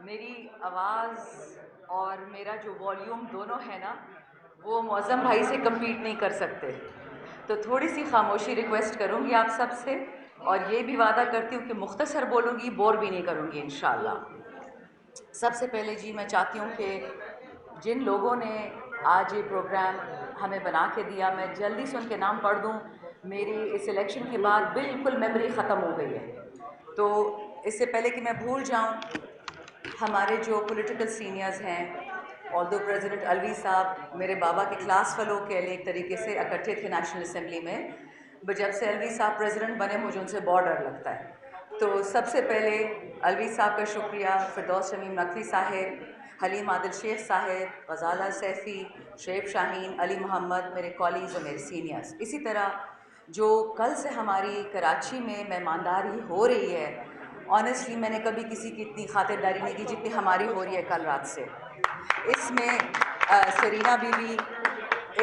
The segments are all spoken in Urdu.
میری آواز اور میرا جو والیوم دونوں ہے نا، وہ معظم بھائی سے کمپیٹ نہیں کر سکتے، تو تھوڑی سی خاموشی ریکویسٹ کروں گی آپ سب سے، اور یہ بھی وعدہ کرتی ہوں کہ مختصر بولوں گی، بور بھی نہیں کروں گی انشاءاللہ۔ سب سے پہلے جی میں چاہتی ہوں کہ جن لوگوں نے آج یہ پروگرام ہمیں بنا کے دیا، میں جلدی سے ان کے نام پڑھ دوں، میری اس الیکشن کے بعد بالکل میموری ختم ہو گئی ہے، تو اس سے پہلے کہ میں بھول جاؤں، ہمارے جو پولیٹیکل سینئرز ہیں، آلدو پریزیڈنٹ الوی صاحب میرے بابا کے کلاس فیلو کے لیے ایک طریقے سے اکٹھے تھے نیشنل اسمبلی میں، جب سے الوی صاحب پریزیڈنٹ بنے مجھے ان سے بہت ڈر لگتا ہے، تو سب سے پہلے الوی صاحب کا شکریہ، فردوس شمیم نقوی صاحب، حلیم عادل شیخ صاحب، غزالہ سیفی، شعیب شاہین، علی محمد، میرے کالیگز اور میرے سینئرز۔ اسی طرح جو کل سے ہماری کراچی میں مہمانداری ہو رہی ہے، آنیسٹلی میں نے کبھی کسی کی اتنی خاطرداری نہیں کی جتنی ہماری ہو رہی ہے کل رات سے۔ اس میں سرینا بی بی،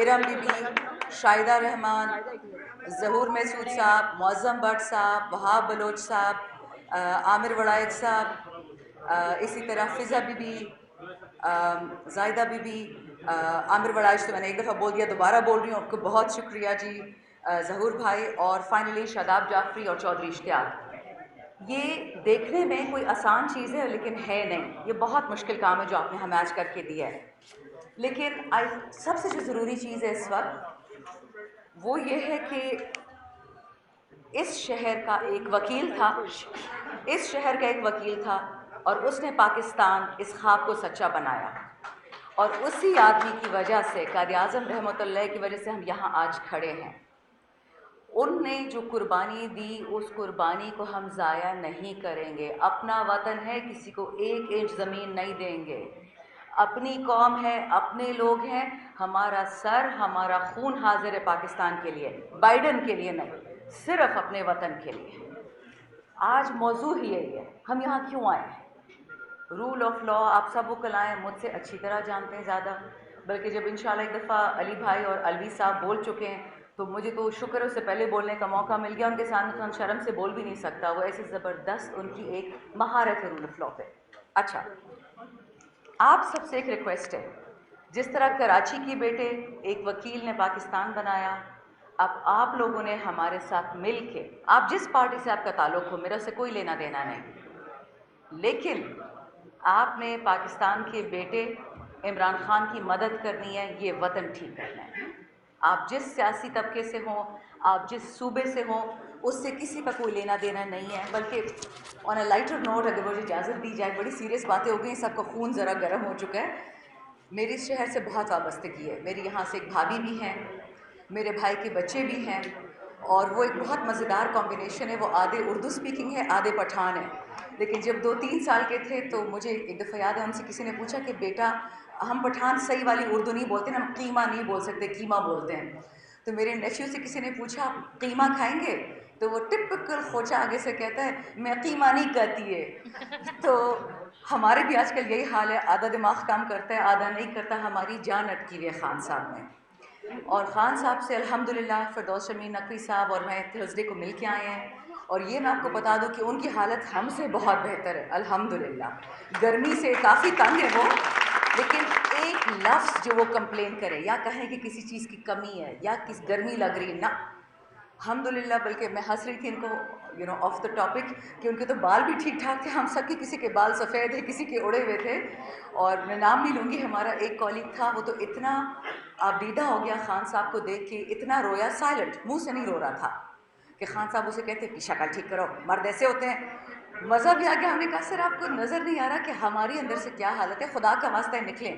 ارم بی بی، شاہدہ رحمان، ظہور محسود صاحب، معظم بٹ صاحب، وہاب بلوچ صاحب، عامر وڑائق صاحب، اسی طرح فضا be be, Zaida be be, عامر وڑائق تو میں نے ایک دفعہ بول دیا، دوبارہ بول رہی ہوں، آپ کو بہت شکریہ جی، ظہور بھائی، اور فائنلی شاداب جعفری اور چودھری اشتیاق۔ یہ دیکھنے میں کوئی آسان چیز ہے لیکن ہے نہیں، یہ بہت مشکل کام ہے جو آپ نے ہمیں آج کر کے دیا ہے، لیکن سب سے جو ضروری چیز ہے اس وقت وہ یہ ہے کہ اس شہر کا ایک وکیل تھا، اور اس نے پاکستان اس خواب کو سچا بنایا، اور اسی آدمی کی وجہ سے، قائد اعظم رحمۃ اللہ کی وجہ سے ہم یہاں آج کھڑے ہیں۔ ان نے جو قربانی دی، اس قربانی کو ہم ضائع نہیں کریں گے۔ اپنا وطن ہے، کسی کو ایک انچ زمین نہیں دیں گے، اپنی قوم ہے، اپنے لوگ ہیں، ہمارا سر، ہمارا خون حاضر ہے پاکستان کے لیے، بائیڈن کے لیے نہیں، صرف اپنے وطن کے لیے۔ آج موضوع ہی یہی ہے، ہم یہاں کیوں آئے ہیں۔ رول آف لا آپ سب وکل آئے مجھ سے اچھی طرح جانتے ہیں زیادہ، بلکہ جب انشاءاللہ ایک دفعہ علی بھائی اور الوی صاحب بول چکے ہیں تو مجھے تو شکر ہے اس سے پہلے بولنے کا موقع مل گیا، ان کے سامنے تو ہم شرم سے بول بھی نہیں سکتا، وہ ایسی زبردست ان کی ایک مہارت ہے رول آف لا پہ۔ اچھا، آپ سب سے ایک ریکویسٹ ہے، جس طرح کراچی کے بیٹے ایک وکیل نے پاکستان بنایا، اب آپ لوگوں نے ہمارے ساتھ مل کے، آپ جس پارٹی سے آپ کا تعلق ہو، میرا سے کوئی لینا دینا نہیں، لیکن آپ نے پاکستان کے بیٹے عمران خان کی مدد کرنی ہے، یہ وطن ٹھیک کرنا ہے۔ آپ جس سیاسی طبقے سے ہوں، آپ جس صوبے سے ہوں، اس سے کسی کا کوئی لینا دینا نہیں ہے، بلکہ آن اے لائٹر نوٹ اگر مجھے اجازت دی جائے، بڑی سیریس باتیں ہو گئی، سب کا خون ذرا گرم ہو چکا ہے، میری اس شہر سے بہت وابستگی ہے، میری یہاں سے ایک بھابھی بھی ہیں، میرے بھائی کے بچے بھی ہیں، اور وہ ایک بہت مزیدار کمبینیشن ہے، وہ آدھے اردو سپیکنگ ہے، آدھے پٹھان ہے، لیکن جب 2-3 سال کے تھے تو مجھے ایک دفعہ یاد ہے ان سے کسی نے پوچھا کہ بیٹا ہم پٹھان صحیح والی اردو نہیں بولتے نا، ہم قیمہ نہیں بول سکتے، قیمہ بولتے ہیں، تو میرے نیفیو سے کسی نے پوچھا آپ قیمہ کھائیں گے، تو وہ ٹپکل خوچا آگے سے کہتا ہے میں قیمہ نہیں کہتی ہے۔ تو ہمارے بھی آج کل یہی حال ہے، آدھا دماغ کام کرتا ہے، آدھا نہیں کرتا، ہماری جان اٹکی ہوئی ہے خان صاحب میں، اور خان صاحب سے الحمدللہ فردوس شمیم نقوی صاحب اور میں تھرسڈے کو مل کے آئے ہیں، اور یہ میں آپ کو بتا دوں کہ ان کی حالت ہم سے بہت بہتر ہے الحمدللہ، گرمی سے کافی تنگ ہے وہ، لیکن ایک لفظ جو وہ کمپلین کرے یا کہیں کہ کسی چیز کی کمی ہے یا کس گرمی لگ رہی ہے، نہ الحمدللہ، بلکہ میں ہنس رہی تھی ان کو آف دا ٹاپک کہ ان کے تو بال بھی ٹھیک ٹھاک تھے، ہم سب کے کسی کے بال سفید ہیں، کسی کے اڑے ہوئے تھے، اور میں نام نہیں لوں گی، ہمارا ایک کالیگ تھا، وہ تو اتنا آبیدہ ہو گیا خان صاحب کو دیکھ کے، اتنا رویا، سائلنٹ، منہ سے نہیں رو رہا تھا، کہ خان صاحب اسے کہتے کہ شکل ٹھیک کرو، مرد ایسے ہوتے ہیں، مزہ بھی آ گیا، ہم نے کہا سر آپ کو نظر نہیں آ رہا کہ ہماری اندر سے کیا حالت ہے، خدا کا واسطہ ہے نکلیں،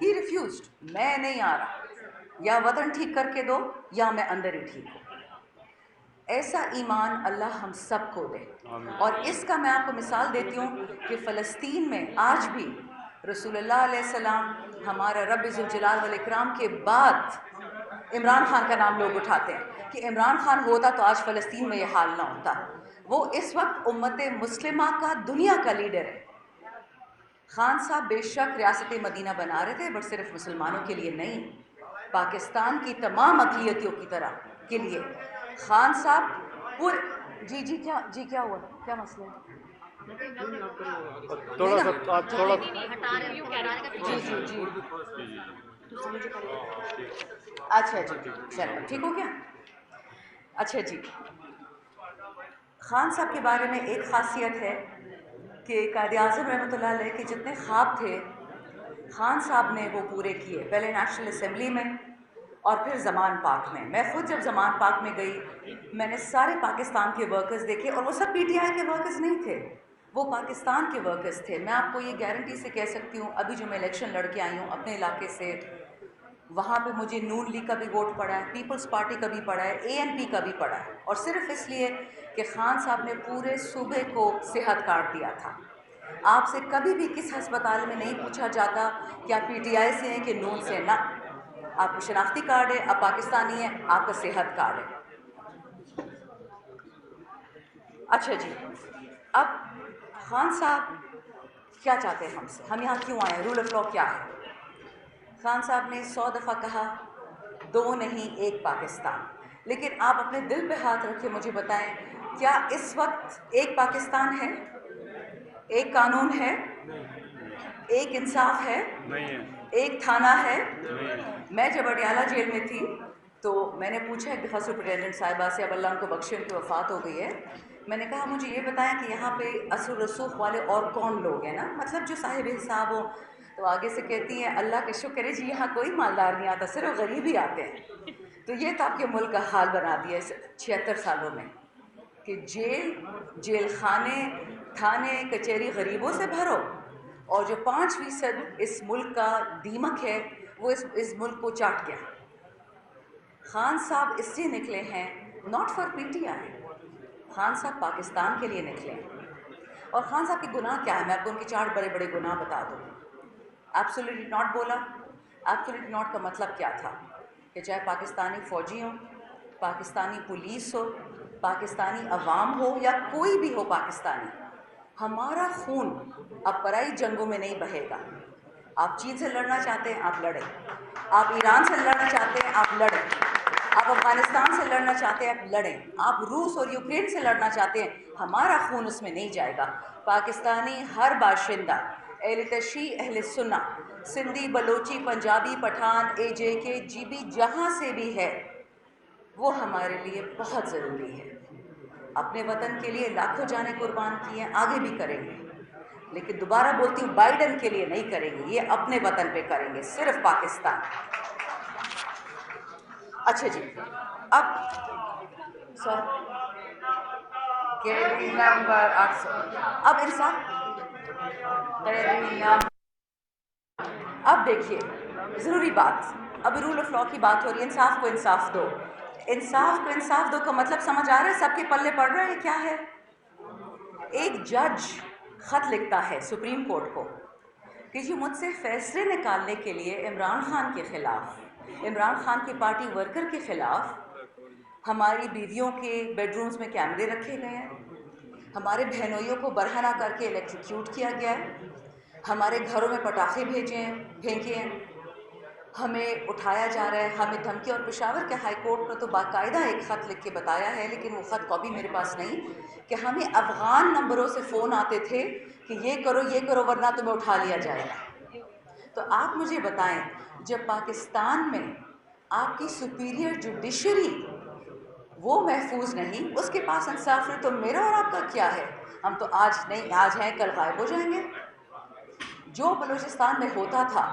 ہی ریفیوزڈ، میں نہیں آ رہا، یا وطن ٹھیک کر کے دو یا میں اندر ہی ٹھیک ہوں۔ ایسا ایمان اللہ ہم سب کو دے، اور اس کا میں آپ کو مثال دیتی ہوں کہ فلسطین میں آج بھی رسول اللہ علیہ السلام، ہمارا رب ذوالجلال والاکرام کے بعد عمران خان کا نام لوگ اٹھاتے ہیں کہ عمران خان ہوتا تو آج فلسطین میں یہ حال نہ ہوتا، وہ اس وقت امت مسلمہ کا دنیا کا لیڈر ہے۔ خان صاحب بے شک ریاست مدینہ بنا رہے تھے، بٹ صرف مسلمانوں کے لیے نہیں، پاکستان کی تمام اقلیتوں کی طرح کے لیے خان صاحب جی کیا ہوا، کیا مسئلہ ہے؟ تھوڑا سا تھوڑا جی جی جی اچھا جی چلو ٹھیک ہو گیا. اچھا جی, خان صاحب کے بارے میں ایک خاصیت ہے کہ قائد اعظم رحمۃ اللہ علیہ کے جتنے خواب تھے خان صاحب نے وہ پورے کیے. پہلے نیشنل اسمبلی میں اور پھر زمان پاک میں. میں خود جب زمان پاک میں گئی میں نے سارے پاکستان کے ورکرز دیکھے, اور وہ سب پی ٹی آئی کے ورکرز نہیں تھے, وہ پاکستان کے ورکرز تھے. میں آپ کو یہ گارنٹی سے کہہ سکتی ہوں, ابھی جو میں الیکشن لڑ کے آئی ہوں اپنے علاقے سے, وہاں پہ مجھے نون لیگ کا بھی ووٹ پڑا ہے, پیپلز پارٹی کا بھی پڑا ہے, اے این پی کا بھی پڑا ہے, اور صرف اس لیے کہ خان صاحب نے پورے صوبے کو صحت کارڈ دیا تھا. آپ سے کبھی بھی کس ہسپتال میں نہیں پوچھا جاتا کہ آپ پی ٹی آئی سے ہیں کہ نون سے, نہ, آپ کو شناختی کارڈ ہے, آپ پاکستانی ہیں, آپ کا صحت کارڈ ہے. اچھا جی, اب خان صاحب کیا چاہتے ہیں ہم سے, ہم یہاں کیوں آئے ہیں, رول آف لا کیا ہے. خان صاحب نے 100 دفعہ کہا 2 نہیں 1 پاکستان, لیکن آپ اپنے دل پہ ہاتھ رکھ کے مجھے بتائیں کیا اس وقت 1 پاکستان ہے, 1 قانون ہے, 1 انصاف ہے, 1 تھانہ ہے. میں جب اڈیالہ جیل میں تھی تو میں نے پوچھا ایک دفعہ سپرنٹینڈنٹ صاحبہ سے, اب اللہ ان کو بخشے, ان کی وفات ہو گئی ہے, میں نے کہا مجھے یہ بتائیں کہ یہاں پہ اثر رسوخ والے اور کون لوگ ہیں نا, مطلب جو صاحب حساب ہو. تو آگے سے کہتی ہیں اللہ کا شکر ہے جی یہاں کوئی مالدار نہیں آتا, صرف غریب ہی آتے ہیں. تو یہ تو آپ کے ملک کا حال بنا دیا ہے 76 سالوں میں کہ جیل خانے تھانے کچہری غریبوں سے بھرو, اور جو 5% اس ملک کا دیمک ہے وہ اس ملک کو چاٹ گیا. خان صاحب اس سے نکلے ہیں not for P T I, Khan صاحب پاکستان کے لیے نکلے ہیں. اور خان صاحب کے گناہ کیا ہے, میں آپ کو ان کے 4 بڑے بڑے گناہ بتا دوں. ایبسولیٹلی ناٹ بولا. ایبسولیٹلی ناٹ کا مطلب کیا تھا کہ چاہے پاکستانی فوجی ہوں, پاکستانی پولیس ہو, پاکستانی عوام ہو, یا کوئی بھی ہو پاکستانی, ہمارا خون اب پرائی جنگوں میں نہیں بہے گا. آپ چین سے لڑنا چاہتے ہیں آپ لڑیں, آپ ایران سے لڑنا چاہتے ہیں آپ لڑیں, آپ افغانستان سے لڑنا چاہتے ہیں آپ لڑیں, آپ روس اور یوکرین سے لڑنا چاہتے ہیں, ہمارا خون اس میں نہیں جائے گا. پاکستانی ہر باشندہ, اہل تشیع, اہل سنہ, سندھی, بلوچی, پنجابی, پٹھان, اے جے کے, جی بی, جہاں سے بھی ہے, وہ ہمارے لیے بہت ضروری ہے. اپنے وطن کے لیے لاکھوں جانیں قربان کی ہیں, آگے بھی کریں گے, لیکن دوبارہ بولتی ہوں بائیڈن کے لیے نہیں کریں گے, یہ اپنے وطن پہ کریں گے, صرف پاکستان. اچھا جی, اب قیدی نمبر 800, اب انصاف, اب دیکھیے ضروری بات, اب رول آف لا کی بات ہو رہی ہے, انصاف کو انصاف دو, انصاف کو انصاف دو کا مطلب سمجھ آ رہا ہے, سب کے پلے پڑ رہا ہے کیا ہے. ایک جج خط لکھتا ہے سپریم کورٹ کو کہ جی مجھ سے فیصلے نکالنے کے لیے عمران خان کے خلاف, عمران خان کی پارٹی ورکر کے خلاف ہماری بیویوں کے بیڈ رومز میں کیمرے رکھے گئے ہیں, ہمارے بہنوئیوں کو برہنہ کر کے الیکٹریکیوٹ کیا گیا ہے, ہمارے گھروں میں پٹاخے پھینکے ہیں, ہمیں اٹھایا جا رہا ہے, ہمیں دھمکی. اور پشاور کے ہائی کورٹ نے تو باقاعدہ ایک خط لکھ کے بتایا ہے, لیکن وہ خط کاپی میرے پاس نہیں, کہ ہمیں افغان نمبروں سے فون آتے تھے کہ یہ کرو ورنہ تمہیں اٹھا لیا جائے گا. تو آپ مجھے بتائیں, جب پاکستان میں آپ کی سپیریئر جوڈیشری وہ محفوظ نہیں, اس کے پاس انصاف نہیں, تو میرا اور آپ کا کیا ہے. ہم تو آج نہیں, آج ہیں کل غائب ہو جائیں گے. جو بلوچستان میں ہوتا تھا,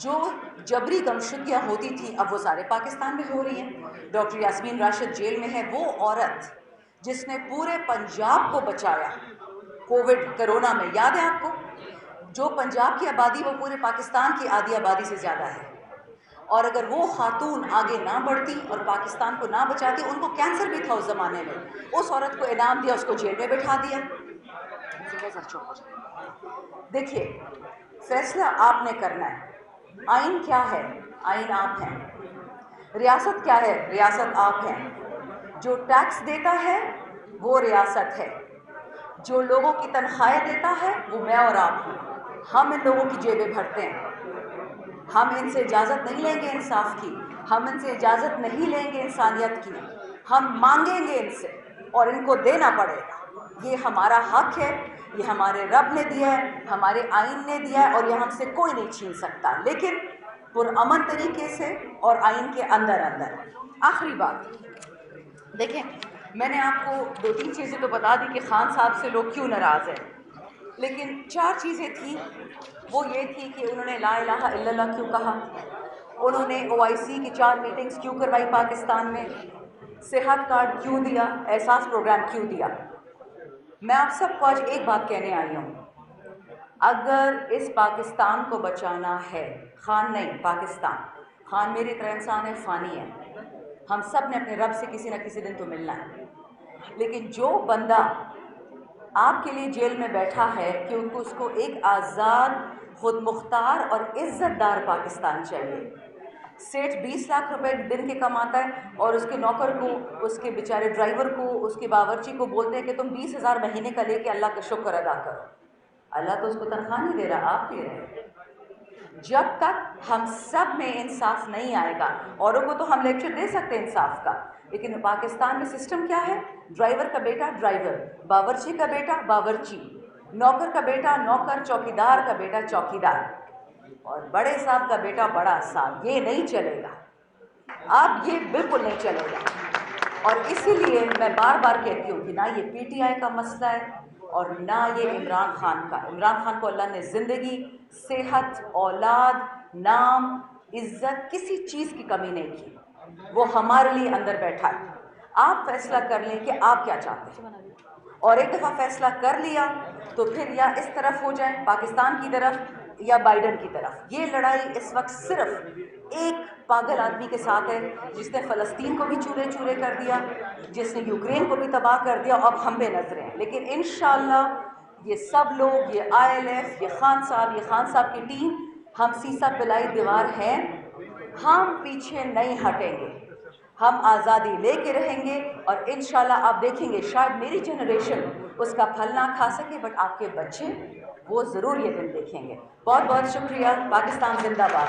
جو جبری گمشدگیاں ہوتی تھیں, اب وہ سارے پاکستان میں ہو رہی ہیں. ڈاکٹر یاسمین راشد جیل میں ہے, وہ عورت جس نے پورے پنجاب کو بچایا کووڈ کرونا میں, یاد ہے آپ کو, جو پنجاب کی آبادی وہ پورے پاکستان کی آدھی آبادی سے زیادہ ہے. اور اگر وہ خاتون آگے نہ بڑھتی اور پاکستان کو نہ بچاتی, ان کو کینسر بھی تھا اس زمانے میں, اس عورت کو انعام دیا, اس کو جیل میں بٹھا دیا. دیکھیے فیصلہ آپ نے کرنا ہے. آئین کیا ہے, آئین آپ ہیں. ریاست کیا ہے, ریاست آپ ہیں. جو ٹیکس دیتا ہے وہ ریاست ہے, جو لوگوں کی تنخواہیں دیتا ہے وہ میں اور آپ ہیں. ہم ان لوگوں کی جیبیں بھرتے ہیں, ہم ان سے اجازت نہیں لیں گے انصاف کی, ہم ان سے اجازت نہیں لیں گے انسانیت کی, ہم مانگیں گے ان سے اور ان کو دینا پڑے گا. یہ ہمارا حق ہے, یہ ہمارے رب نے دیا ہے، ہمارے آئین نے دیا ہے، اور یہ ہم سے کوئی نہیں چھین سکتا، لیکن پرامن طریقے سے اور آئین کے اندر اندر۔ آخری بات دیکھیں، میں نے آپ کو 2-3 چیزیں تو بتا دی کہ خان صاحب سے لوگ کیوں ناراض ہیں، لیکن 4 چیزیں تھیں۔ وہ یہ تھی کہ انہوں نے لا الہ الا اللہ کیوں کہا، انہوں نے OIC کی 4 میٹنگز کیوں کروائی پاکستان میں، صحت کارڈ کیوں دیا، احساس پروگرام کیوں دیا۔ میں آپ سب کو آج ایک بات کہنے آئی ہوں، اگر اس پاکستان کو بچانا ہے، خان نہیں پاکستان، خان میری طرح انسان ہے، فانی ہے، ہم سب نے اپنے رب سے کسی نہ کسی دن تو ملنا ہے، لیکن جو بندہ آپ کے لیے جیل میں بیٹھا ہے کہ اس کو ایک آزاد، خود مختار اور عزت دار پاکستان چاہیے۔ سیٹھ 20 لاکھ روپے دن کے کماتا ہے اور اس کے نوکر کو، اس کے بیچارے ڈرائیور کو، اس کے باورچی کو بولتے ہیں کہ تم 20,000 مہینے کا لے کے اللہ کا شکر ادا کرو۔ اللہ تو اس کو تنخواہ نہیں دے رہا، آپ دے رہے ہیں۔ جب تک ہم سب میں انصاف نہیں آئے گا، اوروں کو تو ہم لیکچر دے سکتے ہیں انصاف کا، لیکن پاکستان میں سسٹم کیا ہے؟ ڈرائیور کا بیٹا ڈرائیور، باورچی کا بیٹا باورچی، نوکر کا بیٹا نوکر، چوکیدار کا بیٹا چوکیدار، اور بڑے صاحب کا بیٹا بڑا صاحب۔ یہ نہیں چلے گا، اب یہ بالکل نہیں چلے گا۔ اور اسی لیے میں بار بار کہتی ہوں کہ نہ یہ PTI کا مسئلہ ہے اور نہ یہ عمران خان کا۔ عمران خان کو اللہ نے زندگی، صحت، اولاد، نام، عزت، کسی چیز کی کمی نہیں کی، وہ ہمارے لیے اندر بیٹھا ہے۔ آپ فیصلہ کر لیں کہ آپ کیا چاہتے ہیں، اور ایک دفعہ فیصلہ کر لیا تو پھر یا اس طرف ہو جائیں پاکستان کی طرف یا بائیڈن کی طرف۔ یہ لڑائی اس وقت صرف ایک پاگل آدمی کے ساتھ ہے جس نے فلسطین کو بھی چورے چورے کر دیا، جس نے یوکرین کو بھی تباہ کر دیا، اب ہم بے نظریں ہیں۔ لیکن انشاءاللہ یہ سب لوگ، یہ ILF، یہ خان صاحب، یہ خان صاحب کی ٹیم، ہم سیسا پلائی دیوار ہیں، ہم پیچھے نہیں ہٹیں گے، ہم آزادی لے کے رہیں گے، اور انشاءاللہ آپ دیکھیں گے شاید میری جنریشن اس کا پھل نہ کھا سکے، بٹ آپ کے بچے وہ ضرور یہ دن دیکھیں گے۔ بہت بہت شکریہ۔ پاکستان زندہ باد۔